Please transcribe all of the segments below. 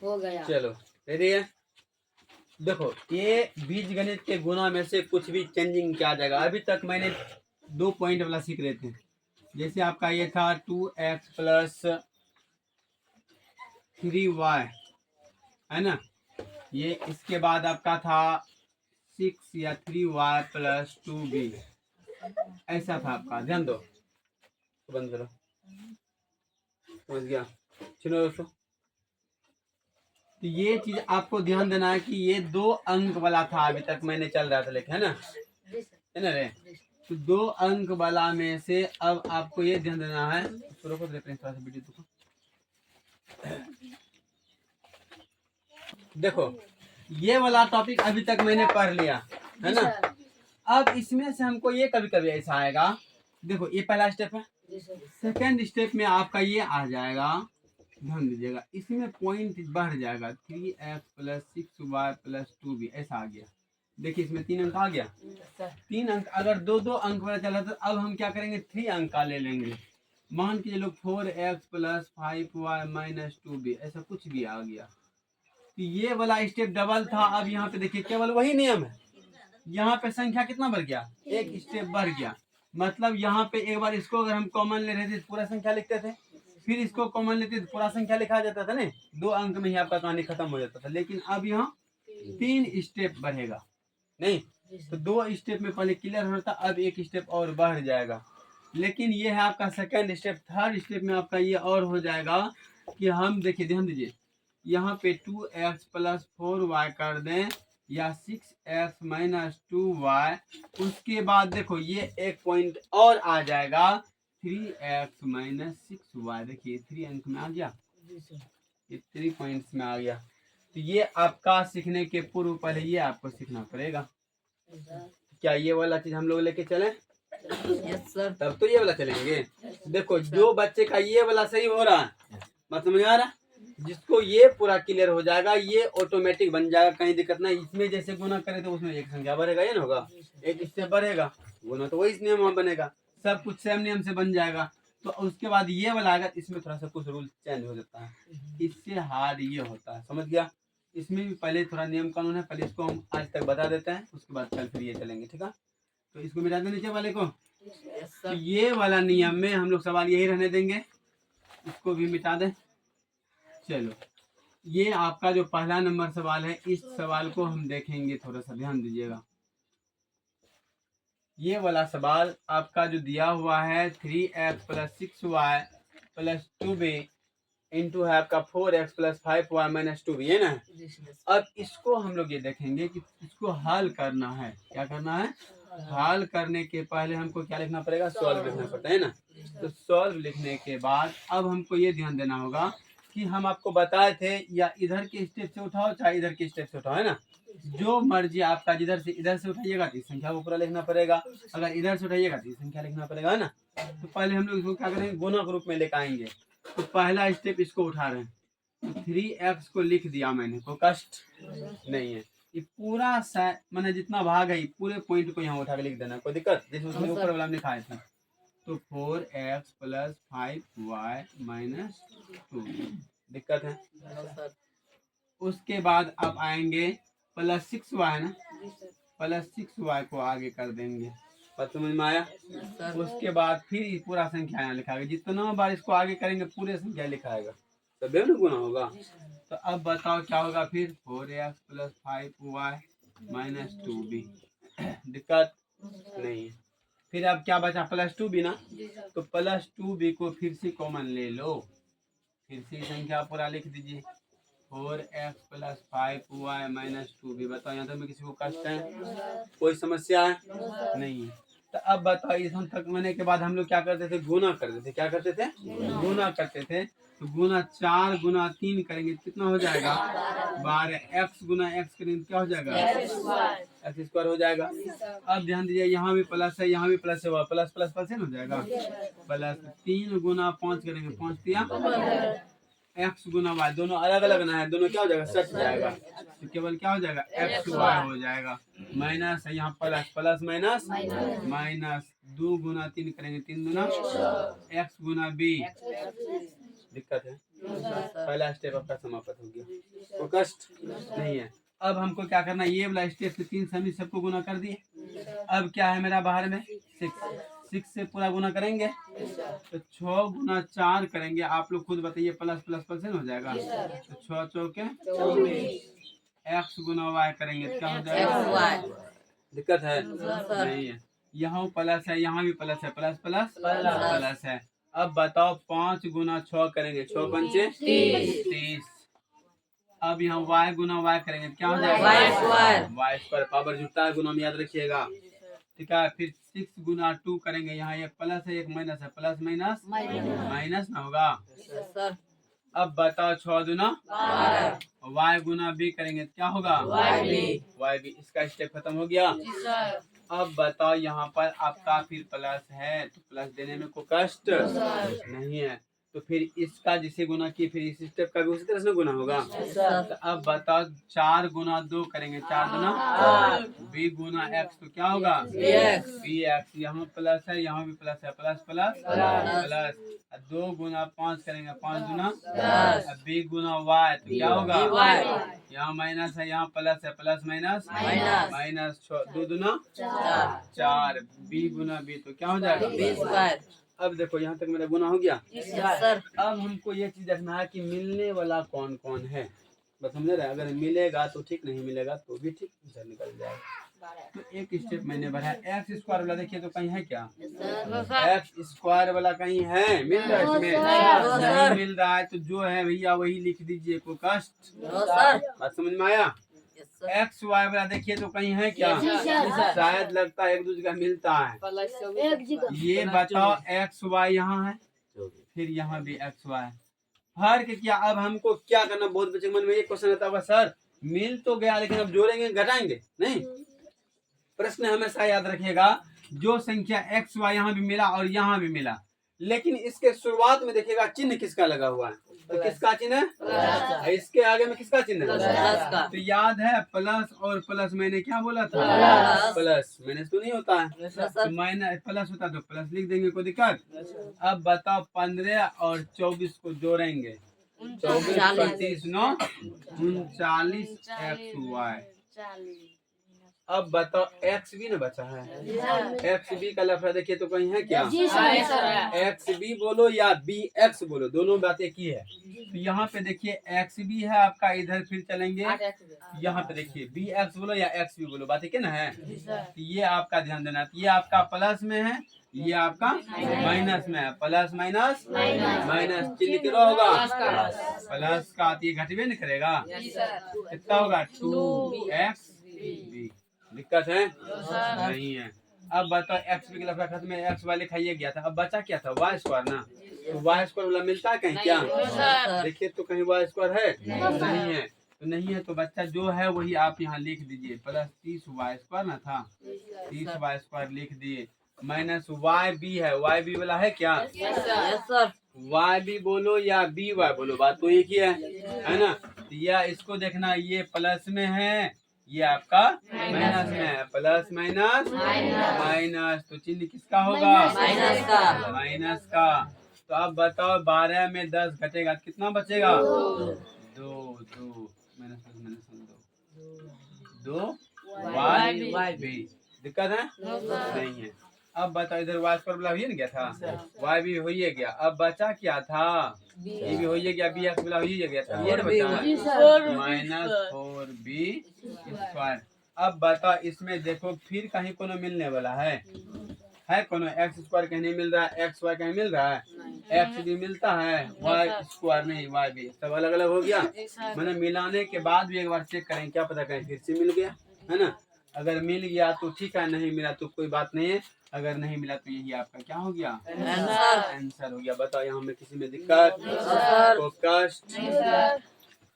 हो गया। चलो रेडी है। देखो ये बीजगणित के गुणा में से कुछ भी चेंजिंग किया जाएगा। अभी तक मैंने 2 पॉइंट वाला सीख रहे थे। जैसे आपका ये था 2x प्लस 3y है ना, ये इसके बाद आपका था 6 या 3y प्लस 2b, ऐसा था आपका। ध्यान दो, बंद करो, समझ गया। सुनो दोस्तों, तो ये चीज आपको ध्यान देना है कि ये 2 अंक वाला था अभी तक मैंने चल रहा था लेकिन, है ना रे। तो 2 अंक वाला में से अब आपको ये ध्यान देना है, रोको रेफरेंस थोड़ा सा वीडियो देखो। देखो ये वाला टॉपिक अभी तक मैंने पढ़ लिया है ना। अब इसमें से हमको ये कभी कभी ऐसा आएगा, देखो ये पहला स्टेप है। सेकेंड स्टेप में आपका ये आ जाएगा, ध्यान दीजिएगा, इसमें पॉइंट बढ़ जाएगा 3x plus 6y plus 2b, ऐसा आ गया। देखिए इसमें 3 अंक आ गया। 3 अंक अगर 2 अंक वाला चला तो अब हम क्या करेंगे, 3 अंक का ले लेंगे। मान के चलो 4x plus 5y minus 2b, ऐसा कुछ भी आ गया। तो ये वाला स्टेप डबल था। अब यहाँ पे देखिए केवल वही नियम है, यहाँ पे संख्या कितना बढ़ गया, एक स्टेप बढ़ गया। मतलब यहाँ पे एक बार इसको अगर हम कॉमन ले रहे थे तो पूरा संख्या लिखते थे, फिर इसको कॉमन लेते तो पूरा संख्या लिखा जाता था ना, 2 अंक में ही आपका कहानी खत्म हो जाता था। लेकिन अब यहाँ 3 स्टेप बढ़ेगा नहीं, तो 2 स्टेप में पहले क्लियर होता, अब एक स्टेप और बढ़ जाएगा। लेकिन ये है आपका सेकेंड स्टेप। थर्ड स्टेप में आपका ये और हो जाएगा कि हम देखिए, ध्यान दीजिए, यहाँ पे 2x प्लस 4y कर दें या 6x माइनस 2y। उसके बाद देखो ये एक पॉइंट और आ जाएगा 3x माइनस 6y। देखिए 3 अंक में आ गया, ये 3 पॉइंट्स में आ गया। तो ये आपका सीखने के पूर्व पहले ये आपको सीखना पड़ेगा। क्या ये वाला चीज हम लोग लेके चले? Yes sir. तब तो ये वाला चलेंगे। देखो जो बच्चे का ये वाला सही हो रहा है, मत समझ आ रहा, जिसको ये पूरा क्लियर हो जाएगा, ये ऑटोमेटिक बन जाएगा, कहीं दिक्कत नहीं। इसमें जैसे गुना करे तो उसमें एक संख्या बढ़ेगा, ये ना होगा, एक स्टेप बढ़ेगा, गुना तो वही नियम बनेगा, सब कुछ सेम नियम से बन जाएगा। तो उसके बाद ये वाला आएगा, इसमें थोड़ा सा कुछ रूल चेंज हो जाता है, इससे हार्ड ये होता है, समझ गया। इसमें भी पहले थोड़ा नियम कानून है, पहले इसको हम आज तक बता देते हैं, उसके बाद कल फिर ये चलेंगे, ठीक है। तो इसको मिटा दें नीचे वाले को। तो ये वाला नियम में हम लोग सवाल यही रहने देंगे, इसको भी मिटा दें। चलो ये आपका जो पहला नंबर सवाल है, इस सवाल को हम देखेंगे, थोड़ा सा ध्यान दीजिएगा। ये वाला सवाल आपका जो दिया हुआ है 3x plus 6y plus 2b into है आपका 4x plus 5y minus 2b, है ना। अब इसको हम लोग ये देखेंगे कि इसको हल करना है। क्या करना है? हल करने के पहले हमको क्या लिखना पड़ेगा, सॉल्व लिखना पड़ता है ना। तो सॉल्व लिखने के बाद अब हमको ये ध्यान देना होगा कि हम आपको बताए थे, या इधर के स्टेप से उठाओ चाहे इधर के स्टेप से उठाओ, है ना, जो मर्जी आपका, जिधर से इधर से उठाइएगा तो इस संख्या को पूरा लिखना परेगा, अगर इधर से उठाइएगा तो इस संख्या लिखना पड़ेगा, है ना। तो पहले हम लोग इसको क्या करेंगे, गुणा के रूप में लेकर आएंगे। तो पहला स्टेप इसको उठा रहे हैं, तो 3x को लिख दिया मैंने, कोई कष्ट नहीं है। ये पूरा मैंने जितना भाग है पूरे पॉइंट को यहाँ उठा के लिख देना, कोई दिक्कत, जैसे उसमें ऊपर वाला में लिखा था। तो 4x प्लस 5y माइनस 2, दिक्कत है। उसके बाद अब आएंगे प्लस 6y ना, प्लस 6y को आगे कर देंगे, बात समझ में आया। उसके बाद फिर पूरा संख्या यहाँ लिखाएगा, जितना बार इसको आगे करेंगे पूरे संख्या लिखाएगा, तब ना गुना होगा। तो अब बताओ क्या होगा फिर, 4x plus 5y minus 2b, दिक्कत नहीं है। फिर अब क्या बचा, प्लस 2b ना, तो प्लस 2b को फिर से कॉमन ले लो, फिर से संख्या पूरा लिख दीजिए, 4x plus 5y minus 2b। बताओ यहाँ तक में किसी को कष्ट है, कोई समस्या है? नहीं है। तो अब बताओ इस तक होने के बाद हम लोग क्या करते थे, गुना करते थे। क्या करते थे? गुना करते थे। तो गुना 4 गुना 3 करेंगे कितना हो जाएगा, 12। x गुना x करेंगे क्या हो जाएगा, एक्स स्क्वायर हो जाएगा। अब ध्यान दीजिए, यहाँ भी प्लस है, यहाँ भी प्लस है, प्लस प्लस प्लस हो जाएगा, प्लस 3 गुना 5 करेंगे, 5 दिया, एक्स गुना वाई, दोनों अलग अलग ना है, दोनों क्या हो जाएगा, सच जाएगा। तो केवल क्या हो जाएगा, एक्स वाई हो जाएगा। माइनस है यहाँ, प्लस प्लस माइनस माइनस, 2 गुना 3 करेंगे, 3 गुना एक्स गुना बी, दिक्कत है। पहला स्टेप आपका समाप्त हो गया, कोई कष्ट नहीं है। अब हमको क्या करना है, ये वाला स्टेप से 3 समी सबको गुना कर दिए। अब क्या है मेरा बाहर में 6 से पूरा गुना करेंगे तो 6 गुना 4 करेंगे। आप लोग खुद बताइए, प्लस प्लस प्लस हो जाएगा तो 6 चौके 24 x गुना y करेंगे तो क्या हो जाएगा, दिक्कत है नहीं है। यहाँ प्लस है, यहाँ भी प्लस है, प्लस प्लस प्लस है। अब बताओ 5 गुना 6 करेंगे, 6 पंचे 30। अब यहाँ y गुना y करेंगे क्या हो जाएगा, y स्क्वायर। पावर जुड़ता है गुना में, याद रखिएगा, ठीक है। फिर 6 गुना 2 करेंगे, यहाँ एक प्लस है एक माइनस है, प्लस माइनस माइनस ना होगा। अब बताओ 6 दुना y गुना b करेंगे तो क्या होगा, y b। इसका स्टेप खत्म हो गया। अब बताओ यहाँ पर आपका फिर प्लस है तो प्लस देने में कोई कष्ट नहीं है। तो फिर इसका जिसे गुना किए फिर इस स्टेप का भी उसी तरह से गुना होगा। तो अब बताओ 4 गुना 2 करेंगे, 4 गुना b गुना x तो क्या होगा bx। यहाँ प्लस है यहाँ भी प्लस है, प्लस प्लस प्लस। 2 गुना 5 करेंगे, 5 गुना b गुना y तो क्या होगा, यहाँ माइनस है यहाँ प्लस है, प्लस माइनस माइनस। 2 दुना 4 b गुना b तो क्या हो जाएगा। अब देखो यहाँ तक मेरा गुना हो गया। अब हमको ये चीज देखना है कि मिलने वाला कौन कौन है, बस समझ रहे। अगर मिलेगा तो ठीक, नहीं मिलेगा तो भी ठीक, इधर निकल जाएगा। तो एक स्टेप मैंने बढ़ाया। एक्स स्क्वायर वाला देखिए तो कहीं है क्या, एक्स स्क्वायर वाला कहीं है, मिल रहा है इसमें नहीं मिल रहा है तो जो है भैया वही लिख दीजिए, कोई कष्ट। बात समझ में आया। एक्स वाई वाला देखिए तो कहीं है क्या, शायद लगता है एक दूसरे का मिलता है। ये बताओ एक्स वाई यहाँ है, फिर यहाँ भी एक्स वाई, फर्क क्या। अब हमको क्या करना, बहुत बच्चे मन में ये क्वेश्चन आता है, सर मिल तो गया लेकिन अब जोड़ेंगे घटाएंगे नहीं। प्रश्न हमेशा याद रखिएगा, जो संख्या एक्स वाई यहाँ भी मिला और यहाँ भी मिला, लेकिन इसके शुरुआत में देखिएगा चिन्ह किसका लगा हुआ है, तो किसका चिन्ह है, इसके आगे में किसका चिन्ह है, तो याद है प्लस और प्लस मैंने क्या बोला था, प्लस माइनस तो नहीं होता है, तो माइनस प्लस होता तो प्लस लिख देंगे, कोई दिक्कत। अब बताओ 15 और 24 को जोड़ेंगे, 24 30 9 39 एक्स वाई। अब बताओ एक्स बी न बचा है, एक्स बी का लफड़ा देखिए तो कहीं है क्या, एक्स बी बोलो या बी एक्स बोलो, दोनों बातें की है। तो यहाँ पे देखिए एक्स बी है आपका, इधर फिर चलेंगे यहाँ पे देखिए बी एक्स बोलो या एक्स बी बोलो, बातें क्या ना है। तो ये आपका ध्यान देना, ये आपका प्लस में है, ये आपका माइनस में है, प्लस माइनस माइनस चिन्ह कितना होगा, प्लस का ये घटवे नहीं करेगा, कितना होगा 2x बी। दिक्कत है नहीं है। अब बताओ एक्स बी के लफड़ा खत्म में, एक्स वाले खाइए गया था, अब बचा क्या था वाई स्क्वायर ना, तो वाई स्क्वायर वाला मिलता है कहीं क्या, देखिए तो कहीं वाई स्क्वायर है नहीं है, तो नहीं है तो बच्चा जो है वही आप यहाँ लिख दीजिए, प्लस 30 वाई स्क्वायर ना था, 30 वाई स्क्वायर लिख दिए, माइनस वाई बी है, वाई बी वाला है क्या, वाई बी बोलो या बी वाई बोलो, बात तो एक ही है ना। या इसको देखना, ये प्लस में है, ये आपका माइनस में है, प्लस माइनस माइनस, तो चिन्ह किसका होगा, माइनस का। तो अब बताओ 12 में 10 घटेगा कितना बचेगा, 2 माइनस माइनस 2 वाई बी। दिक्कत है नहीं है। अब बताओ इधर वाई स्क्वायर वाला हो गया था, वाई भी हो गया, अब बचा क्या था, ये भी हो गया, बी एक्स वाला हो गया था, ये बचा माइनस 4b स्क्वायर। अब बताओ इसमें देखो फिर कहीं कोनो मिलने वाला है कोनो, एक्स स्क्वायर कहीं नहीं मिल रहा है, एक्स वाई कहीं मिल रहा है, एक्स भी मिलता है, वाई स्क्वायर नहीं, वाई भी, सब अलग अलग हो गया। मैंने मिलाने के बाद भी एक बार चेक करें, क्या पता कहीं फिर से मिल गया है ना। अगर मिल गया तो ठीक है, नहीं मिला तो कोई बात नहीं है, अगर नहीं मिला तो यही आपका क्या हो गया, आंसर हो गया। बताओ यहाँ में किसी में दिक्कत, कष्ट।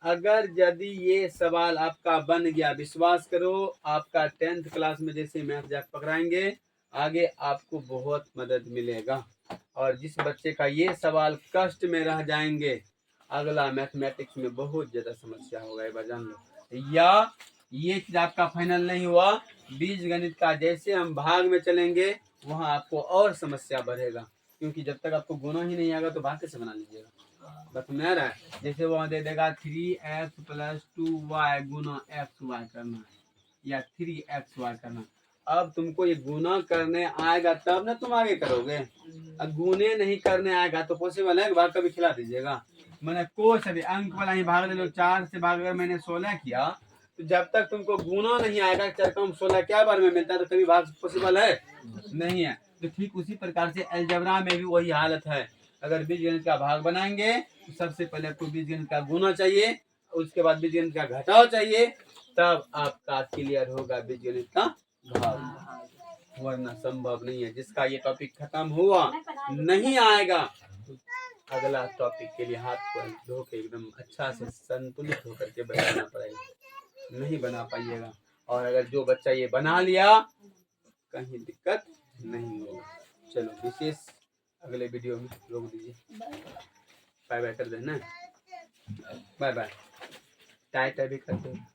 अगर यदि ये सवाल आपका बन गया, विश्वास करो आपका 10th क्लास में जैसे मैथ जाकर पकड़ाएंगे, आगे आपको बहुत मदद मिलेगा। और जिस बच्चे का ये सवाल कष्ट में रह जाएंगे, अगला मैथमेटिक्स में बहुत ज्यादा समस्या होगा, एक बार जान लो। या ये चीज आपका फाइनल नहीं हुआ, बीज गणित का जैसे हम भाग में चलेंगे वहां आपको और समस्या बढ़ेगा, क्योंकि जब तक आपको गुना ही नहीं आएगा तो भाग कैसे बना लीजिएगा। बस में आ रहा है। जैसे वो दे देगा 3x + 2y गुना xy करना है या 3xy करना। अब तुमको ये गुना करने आएगा तब ना तुम आगे करोगे। अब गुने नहीं करने आएगा तो पॉसिबल है भाग कभी खिला दीजिएगा। मैंने कोई भी अंक वाला ही भाग ले लो। 4 से भाग अगर मैंने 16 किया तो जब तक तुमको गुना नहीं आएगा 4 कम 16 क्या बार में मिलता है तो कभी भाग पॉसिबल है नहीं है। तो ठीक उसी प्रकार से अलजेब्रा में भी वही हालत है। अगर बीजगणित का भाग बनाएंगे तो सबसे पहले आपको बीजगणित का गुना चाहिए, उसके बाद बीजगणित का घटाव चाहिए, तब आपका क्लियर होगा बीजगणित का भाग, वरना संभव नहीं है। जिसका ये टॉपिक खत्म हुआ नहीं आएगा तो अगला टॉपिक के लिए हाथ को धो के एकदम अच्छा से संतुलित होकर के बैठाना पड़ेगा, नहीं बना पाइएगा। और अगर जो बच्चा ये बना लिया कहीं दिक्कत नहीं होगा। चलो विशेष अगले वीडियो में रोक दीजिए। बाय बाय कर देना। Bye bye. टाइट भी करते हैं।